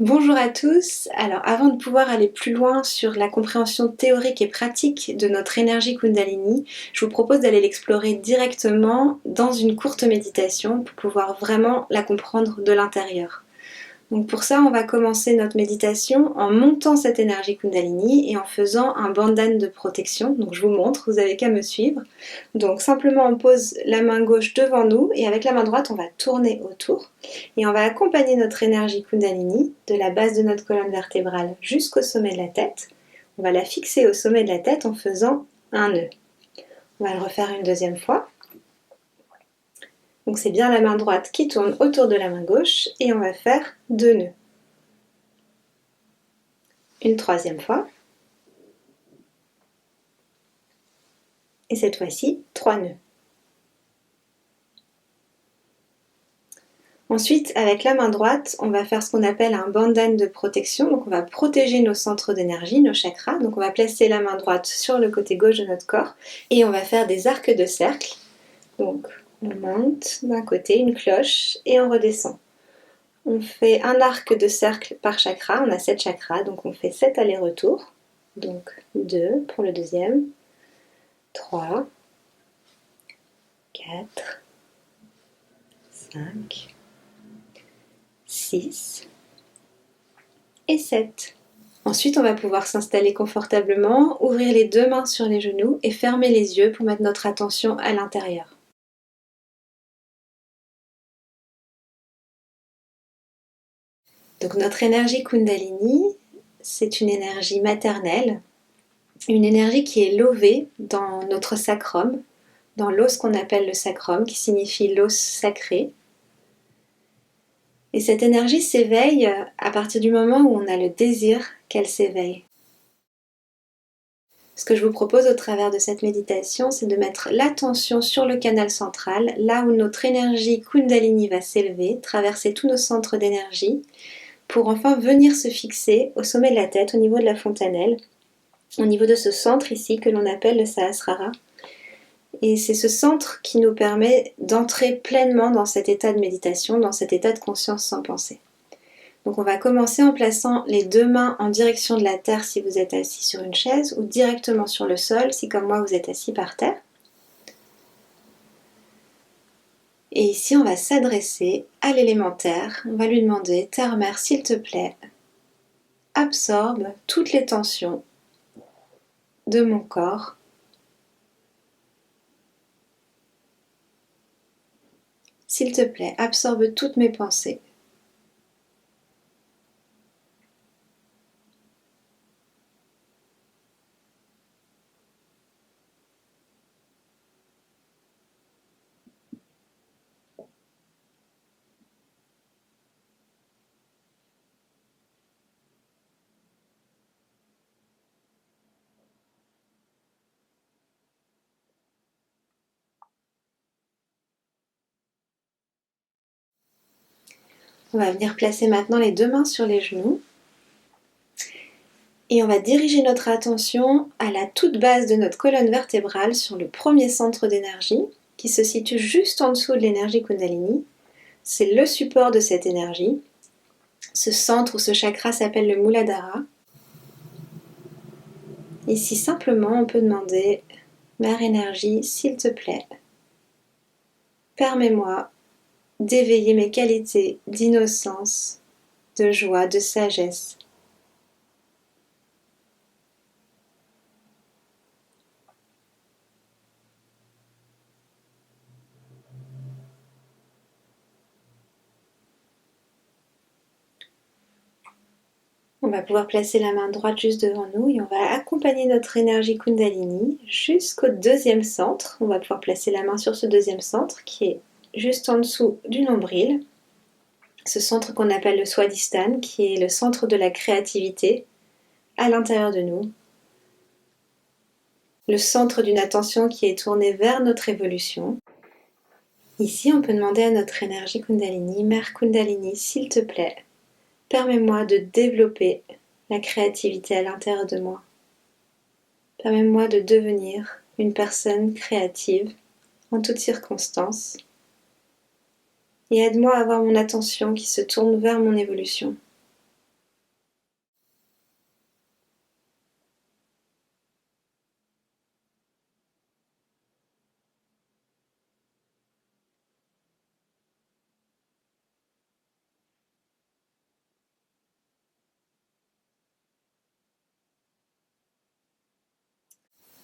Bonjour à tous. Alors avant de pouvoir aller plus loin sur la compréhension théorique et pratique de notre énergie Kundalini, je vous propose d'aller l'explorer directement dans une courte méditation pour pouvoir vraiment la comprendre de l'intérieur. Donc pour ça, on va commencer notre méditation en montant cette énergie Kundalini et en faisant un bandhan de protection. Donc je vous montre, vous avez qu'à me suivre. Donc simplement on pose la main gauche devant nous et avec la main droite on va tourner autour et on va accompagner notre énergie Kundalini de la base de notre colonne vertébrale jusqu'au sommet de la tête. On va la fixer au sommet de la tête en faisant un nœud. On va le refaire une deuxième fois. Donc c'est bien la main droite qui tourne autour de la main gauche et on va faire 2 nœuds. Une troisième fois. Et cette fois-ci, 3 nœuds. Ensuite, avec la main droite, on va faire ce qu'on appelle un bandhan de protection. Donc on va protéger nos centres d'énergie, nos chakras. Donc on va placer la main droite sur le côté gauche de notre corps et on va faire des arcs de cercle. Donc on monte d'un côté une cloche et on redescend. On fait un arc de cercle par chakra, on a 7 chakras, donc on fait 7 allers-retours. Donc 2 pour le deuxième, 3, 4, 5, 6 et 7. Ensuite, on va pouvoir s'installer confortablement, ouvrir les 2 mains sur les genoux et fermer les yeux pour mettre notre attention à l'intérieur. Donc notre énergie Kundalini, c'est une énergie maternelle, une énergie qui est levée dans notre sacrum, dans l'os qu'on appelle le sacrum, qui signifie l'os sacré. Et cette énergie s'éveille à partir du moment où on a le désir qu'elle s'éveille. Ce que je vous propose au travers de cette méditation, c'est de mettre l'attention sur le canal central, là où notre énergie Kundalini va s'élever, traverser tous nos centres d'énergie, pour enfin venir se fixer au sommet de la tête, au niveau de la fontanelle, au niveau de ce centre ici que l'on appelle le Sahasrara. Et c'est ce centre qui nous permet d'entrer pleinement dans cet état de méditation, dans cet état de conscience sans pensée. Donc on va commencer en plaçant les 2 mains en direction de la terre si vous êtes assis sur une chaise ou directement sur le sol si comme moi vous êtes assis par terre. Et ici on va s'adresser à l'élémentaire, on va lui demander: Terre-Mère, s'il te plaît, absorbe toutes les tensions de mon corps. S'il te plaît, absorbe toutes mes pensées. On va venir placer maintenant les 2 mains sur les genoux. Et on va diriger notre attention à la toute base de notre colonne vertébrale, sur le premier centre d'énergie, qui se situe juste en dessous de l'énergie Kundalini. C'est le support de cette énergie. Ce centre ou ce chakra s'appelle le Muladhara. Ici, simplement, on peut demander: Mère énergie, s'il te plaît, permets-moi d'éveiller mes qualités d'innocence, de joie, de sagesse. On va pouvoir placer la main droite juste devant nous et on va accompagner notre énergie Kundalini jusqu'au deuxième centre. On va pouvoir placer la main sur ce deuxième centre qui est juste en dessous du nombril. Ce centre qu'on appelle le Swadhisthana, qui est le centre de la créativité à l'intérieur de nous. Le centre d'une attention qui est tournée vers notre évolution. Ici, on peut demander à notre énergie Kundalini: Mère Kundalini, s'il te plaît, permets-moi de développer la créativité à l'intérieur de moi. Permets-moi de devenir une personne créative en toutes circonstances et aide-moi à avoir mon attention qui se tourne vers mon évolution.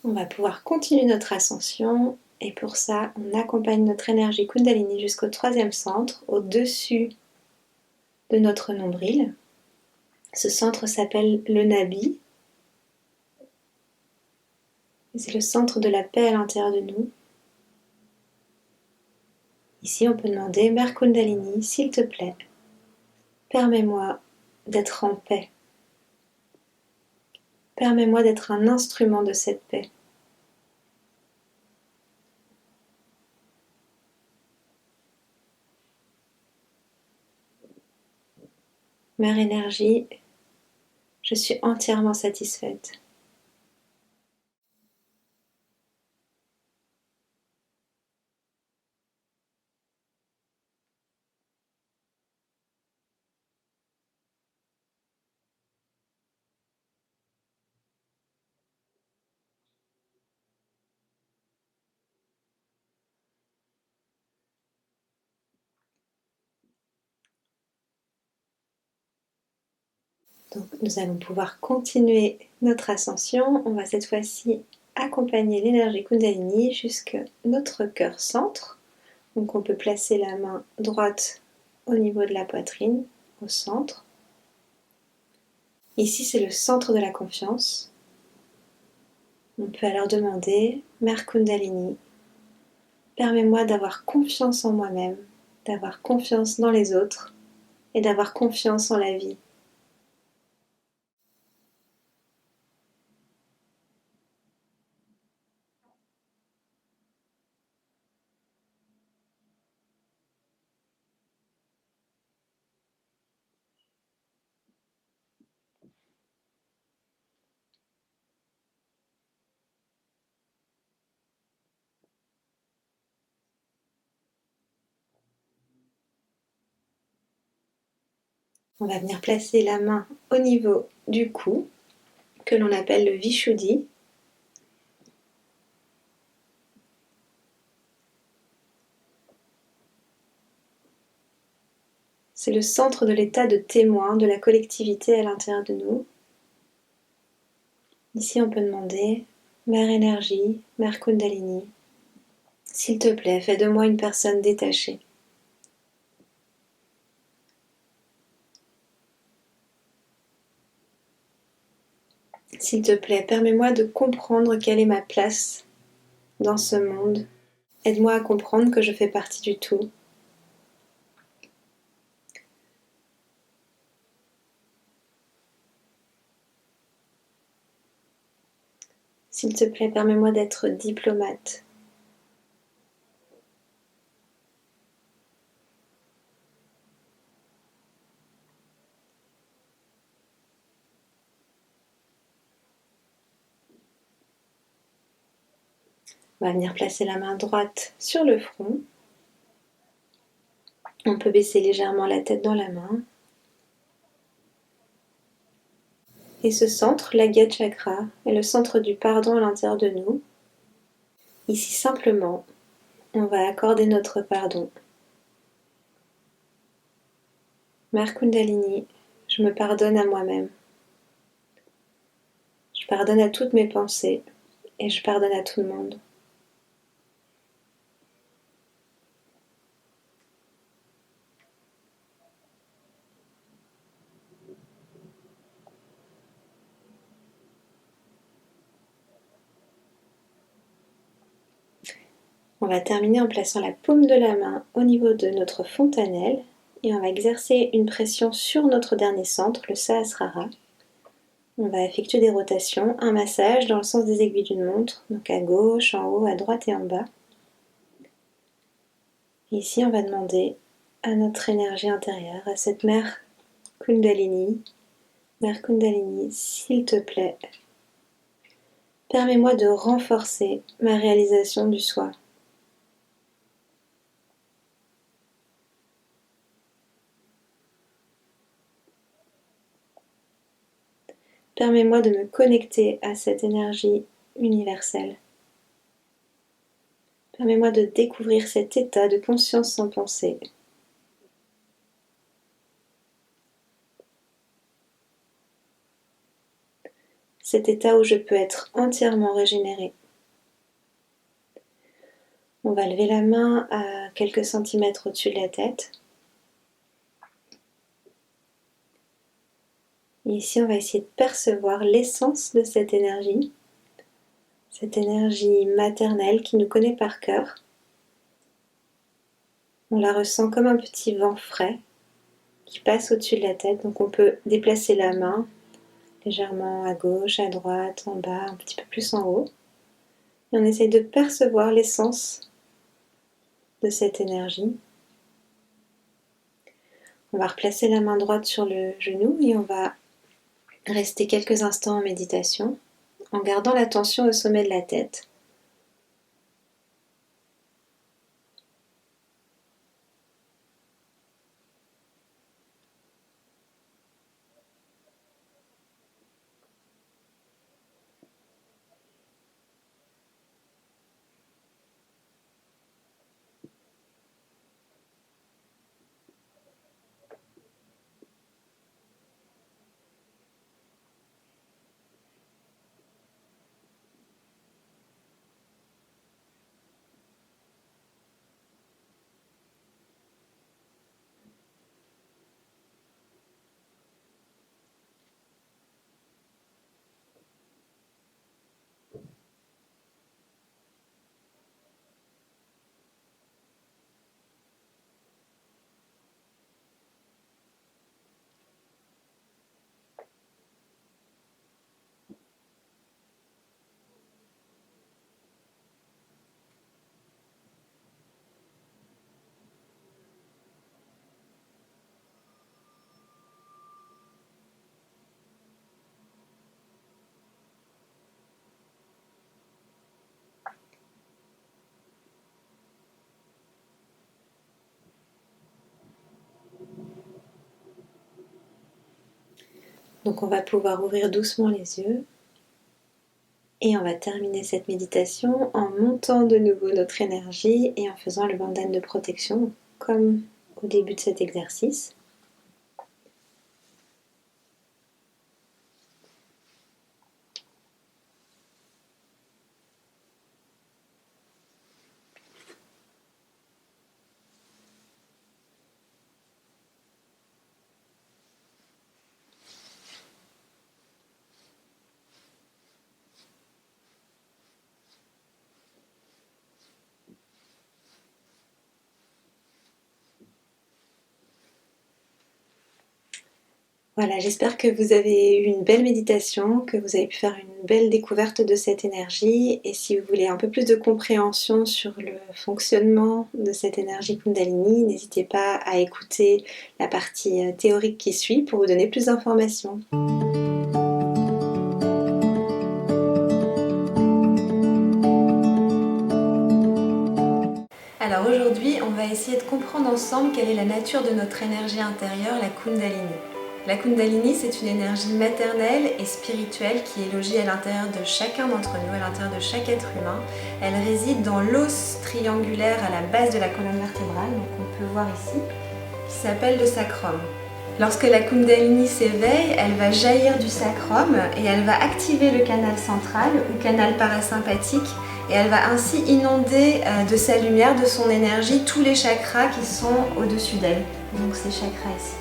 On va pouvoir continuer notre ascension et pour ça, on accompagne notre énergie Kundalini jusqu'au troisième centre, au-dessus de notre nombril. Ce centre s'appelle le Nabi. C'est le centre de la paix à l'intérieur de nous. Ici, on peut demander, Mère Kundalini, s'il te plaît, permets-moi d'être en paix. Permets-moi d'être un instrument de cette paix. Mère énergie, je suis entièrement satisfaite. Donc, nous allons pouvoir continuer notre ascension. On va cette fois-ci accompagner l'énergie Kundalini jusqu'à notre cœur centre. Donc, on peut placer la main droite au niveau de la poitrine, au centre. Ici, c'est le centre de la confiance. On peut alors demander, Mère Kundalini, permets-moi d'avoir confiance en moi-même, d'avoir confiance dans les autres et d'avoir confiance en la vie. On va venir placer la main au niveau du cou, que l'on appelle le Vishuddhi. C'est le centre de l'état de témoin de la collectivité à l'intérieur de nous. Ici, on peut demander, Mère énergie, Mère Kundalini, s'il te plaît, fais de moi une personne détachée. S'il te plaît, permets-moi de comprendre quelle est ma place dans ce monde. Aide-moi à comprendre que je fais partie du tout. S'il te plaît, permets-moi d'être diplomate. On va venir placer la main droite sur le front. On peut baisser légèrement la tête dans la main. Et ce centre, l'Agya Chakra, est le centre du pardon à l'intérieur de nous. Ici, simplement, on va accorder notre pardon. Mère Kundalini, je me pardonne à moi-même. Je pardonne à toutes mes pensées et je pardonne à tout le monde. On va terminer en plaçant la paume de la main au niveau de notre fontanelle et on va exercer une pression sur notre dernier centre, le Sahasrara. On va effectuer des rotations, un massage dans le sens des aiguilles d'une montre, donc à gauche, en haut, à droite et en bas. Et ici, on va demander à notre énergie intérieure, à cette mère Kundalini, s'il te plaît, permets-moi de renforcer ma réalisation du soi. Permets-moi de me connecter à cette énergie universelle. Permets-moi de découvrir cet état de conscience sans pensée. cet état où je peux être entièrement régénérée. On va lever la main à quelques centimètres au-dessus de la tête. Et ici, on va essayer de percevoir l'essence de cette énergie maternelle qui nous connaît par cœur. On la ressent comme un petit vent frais qui passe au-dessus de la tête. Donc on peut déplacer la main légèrement à gauche, à droite, en bas, un petit peu plus en haut. Et on essaye de percevoir l'essence de cette énergie. On va replacer la main droite sur le genou et on va rester quelques instants en méditation en gardant l'attention au sommet de la tête. Donc on va pouvoir ouvrir doucement les yeux et on va terminer cette méditation en montant de nouveau notre énergie et en faisant le bandane de protection comme au début de cet exercice. Voilà, j'espère que vous avez eu une belle méditation, que vous avez pu faire une belle découverte de cette énergie. Et si vous voulez un peu plus de compréhension sur le fonctionnement de cette énergie Kundalini, n'hésitez pas à écouter la partie théorique qui suit pour vous donner plus d'informations. Alors aujourd'hui, on va essayer de comprendre ensemble quelle est la nature de notre énergie intérieure, la Kundalini. La Kundalini, c'est une énergie maternelle et spirituelle qui est logée à l'intérieur de chacun d'entre nous, à l'intérieur de chaque être humain. Elle réside dans l'os triangulaire à la base de la colonne vertébrale, donc on peut voir ici, qui s'appelle le sacrum. Lorsque la Kundalini s'éveille, elle va jaillir du sacrum et elle va activer le canal central ou canal parasympathique et elle va ainsi inonder de sa lumière, de son énergie, tous les chakras qui sont au-dessus d'elle. Donc ces chakras ici.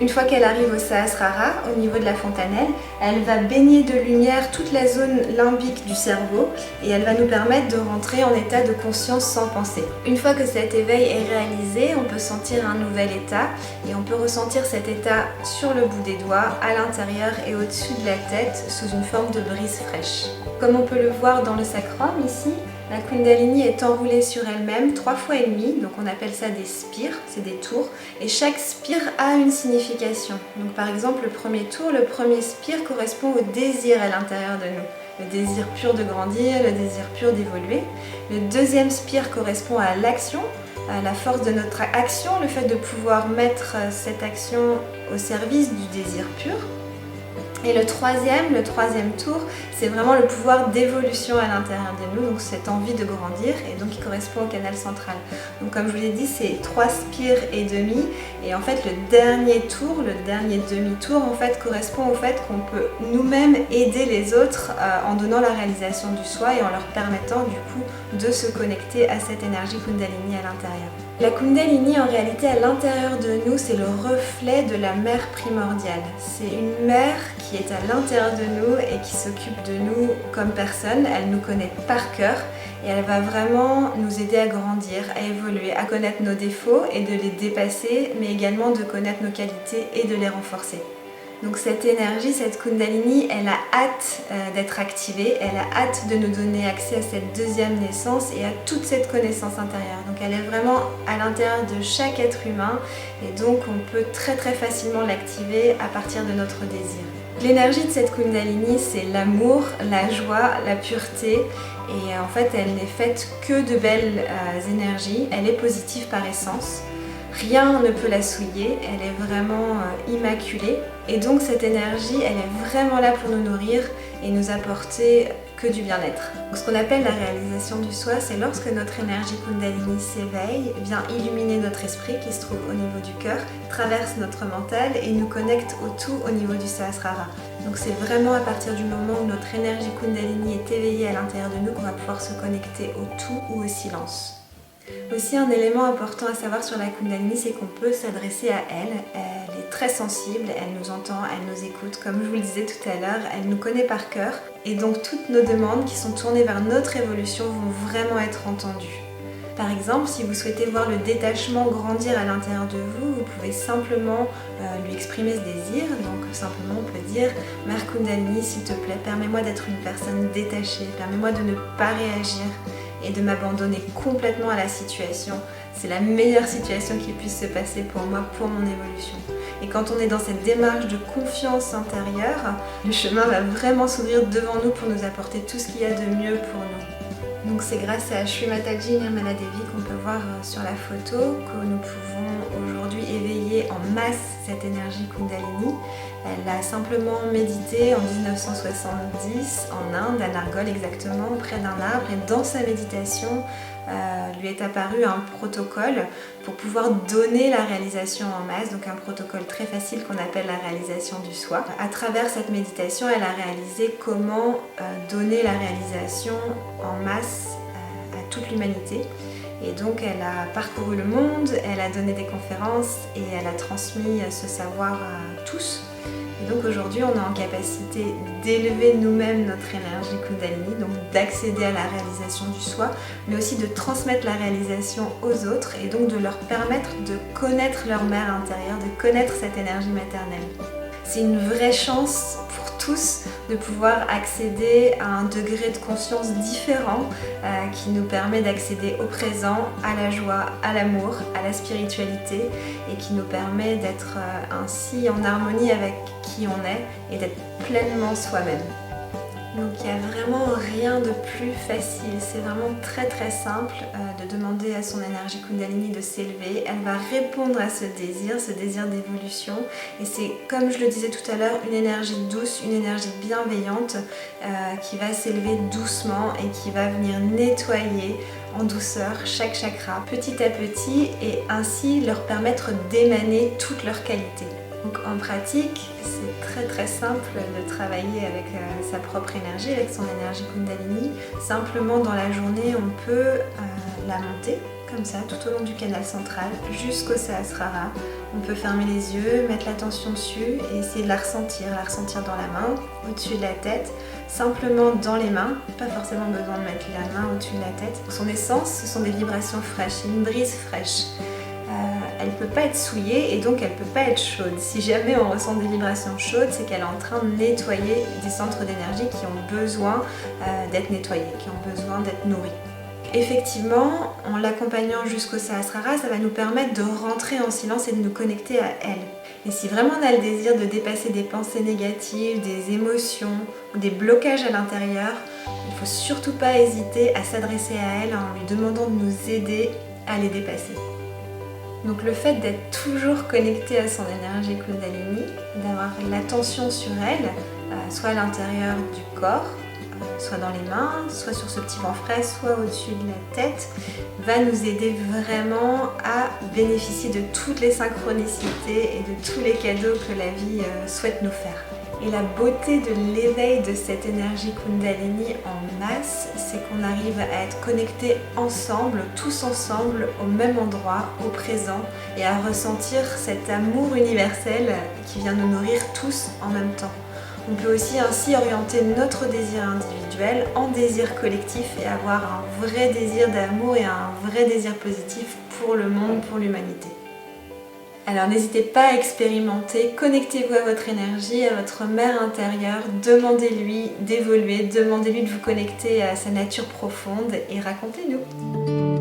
Une fois qu'elle arrive au Sahasrara, au niveau de la fontanelle, elle va baigner de lumière toute la zone limbique du cerveau et elle va nous permettre de rentrer en état de conscience sans penser. Une fois que cet éveil est réalisé, on peut sentir un nouvel état et on peut ressentir cet état sur le bout des doigts, à l'intérieur et au-dessus de la tête, sous une forme de brise fraîche. Comme on peut le voir dans le sacrum ici, la Kundalini est enroulée sur elle-même 3 fois et demi, donc on appelle ça des spires, c'est des tours, et chaque spire a une signification. Donc par exemple le premier tour, le premier spire correspond au désir à l'intérieur de nous, le désir pur de grandir, le désir pur d'évoluer. Le deuxième spire correspond à l'action, à la force de notre action, le fait de pouvoir mettre cette action au service du désir pur. Et le troisième tour, c'est vraiment le pouvoir d'évolution à l'intérieur de nous, donc cette envie de grandir, et donc qui correspond au canal central. Donc comme je vous l'ai dit, c'est 3 spires et demi, et en fait le dernier demi-tour en fait correspond au fait qu'on peut nous-mêmes aider les autres en donnant la réalisation du soi et en leur permettant du coup de se connecter à cette énergie Kundalini à l'intérieur. La Kundalini, en réalité, à l'intérieur de nous, c'est le reflet de la mère primordiale. C'est une mère qui est à l'intérieur de nous et qui s'occupe de nous comme personne. Elle nous connaît par cœur et elle va vraiment nous aider à grandir, à évoluer, à connaître nos défauts et de les dépasser, mais également de connaître nos qualités et de les renforcer. Donc cette énergie, cette Kundalini, elle a hâte d'être activée, elle a hâte de nous donner accès à cette deuxième naissance et à toute cette connaissance intérieure. Donc elle est vraiment à l'intérieur de chaque être humain et donc on peut très facilement l'activer à partir de notre désir. L'énergie de cette Kundalini, c'est l'amour, la joie, la pureté et en fait elle n'est faite que de belles énergies, elle est positive par essence. Rien ne peut la souiller, elle est vraiment immaculée et donc cette énergie elle est vraiment là pour nous nourrir et nous apporter que du bien-être. Ce qu'on appelle la réalisation du soi, c'est lorsque notre énergie Kundalini s'éveille, vient illuminer notre esprit qui se trouve au niveau du cœur, traverse notre mental et nous connecte au tout au niveau du Sahasrara. Donc c'est vraiment à partir du moment où notre énergie Kundalini est éveillée à l'intérieur de nous qu'on va pouvoir se connecter au tout ou au silence. Aussi un élément important à savoir sur la Kundalini, c'est qu'on peut s'adresser à elle. Elle est très sensible, elle nous entend, elle nous écoute. Comme je vous le disais tout à l'heure, elle nous connaît par cœur. Et donc toutes nos demandes qui sont tournées vers notre évolution vont vraiment être entendues. Par exemple, si vous souhaitez voir le détachement grandir à l'intérieur de vous, vous pouvez simplement lui exprimer ce désir. Donc simplement on peut dire « Mère Kundalini, s'il te plaît, permets-moi d'être une personne détachée, permets-moi de ne pas réagir et de m'abandonner complètement à la situation. C'est la meilleure situation qui puisse se passer pour moi, pour mon évolution. » Et quand on est dans cette démarche de confiance intérieure, le chemin va vraiment s'ouvrir devant nous pour nous apporter tout ce qu'il y a de mieux pour nous. Donc c'est grâce à Shri Mataji Nirmala Devi qu'on peut voir sur la photo que nous pouvons aujourd'hui éveiller en masse cette énergie Kundalini. Elle a simplement médité en 1970 en Inde, à Nargol exactement, près d'un arbre, et dans sa méditation lui est apparu un protocole pour pouvoir donner la réalisation en masse, donc un protocole très facile qu'on appelle la réalisation du soi. À travers cette méditation, elle a réalisé comment donner la réalisation en masse à toute l'humanité. Et donc elle a parcouru le monde, elle a donné des conférences et elle a transmis ce savoir à tous. Et donc aujourd'hui on est en capacité d'élever nous-mêmes notre énergie Kundalini, donc d'accéder à la réalisation du soi, mais aussi de transmettre la réalisation aux autres et donc de leur permettre de connaître leur mère intérieure, de connaître cette énergie maternelle. C'est une vraie chance pour tous de pouvoir accéder à un degré de conscience différent qui nous permet d'accéder au présent, à la joie, à l'amour, à la spiritualité et qui nous permet d'être ainsi en harmonie avec qui on est et d'être pleinement soi-même. Donc il n'y a vraiment rien de plus facile, c'est vraiment très simple de demander à son énergie Kundalini de s'élever. Elle va répondre à ce désir d'évolution et c'est, comme je le disais tout à l'heure, une énergie douce, une énergie bienveillante qui va s'élever doucement et qui va venir nettoyer en douceur chaque chakra petit à petit et ainsi leur permettre d'émaner toutes leurs qualités. Donc en pratique, c'est très simple de travailler avec sa propre énergie, avec son énergie Kundalini. Simplement dans la journée, on peut la monter comme ça tout au long du canal central jusqu'au Sahasrara. On peut fermer les yeux, mettre l'attention dessus et essayer de la ressentir dans la main, au-dessus de la tête, simplement dans les mains, pas forcément besoin de mettre la main au-dessus de la tête. Son essence, ce sont des vibrations fraîches, une brise fraîche. Elle ne peut pas être souillée et donc elle ne peut pas être chaude. Si jamais on ressent des vibrations chaudes, c'est qu'elle est en train de nettoyer des centres d'énergie qui ont besoin d'être nettoyés, qui ont besoin d'être nourris. Effectivement, en l'accompagnant jusqu'au Sahasrara, ça va nous permettre de rentrer en silence et de nous connecter à elle. Et si vraiment on a le désir de dépasser des pensées négatives, des émotions ou des blocages à l'intérieur, il ne faut surtout pas hésiter à s'adresser à elle en lui demandant de nous aider à les dépasser. Donc le fait d'être toujours connecté à son énergie Kundalini, d'avoir l'attention sur elle, soit à l'intérieur du corps, soit dans les mains, soit sur ce petit vent frais, soit au-dessus de la tête, va nous aider vraiment à bénéficier de toutes les synchronicités et de tous les cadeaux que la vie souhaite nous faire. Et la beauté de l'éveil de cette énergie Kundalini en masse, c'est qu'on arrive à être connectés ensemble, tous ensemble, au même endroit, au présent, et à ressentir cet amour universel qui vient nous nourrir tous en même temps. On peut aussi ainsi orienter notre désir individuel en désir collectif et avoir un vrai désir d'amour et un vrai désir positif pour le monde, pour l'humanité. Alors n'hésitez pas à expérimenter, connectez-vous à votre énergie, à votre mère intérieure, demandez-lui d'évoluer, demandez-lui de vous connecter à sa nature profonde et racontez-nous.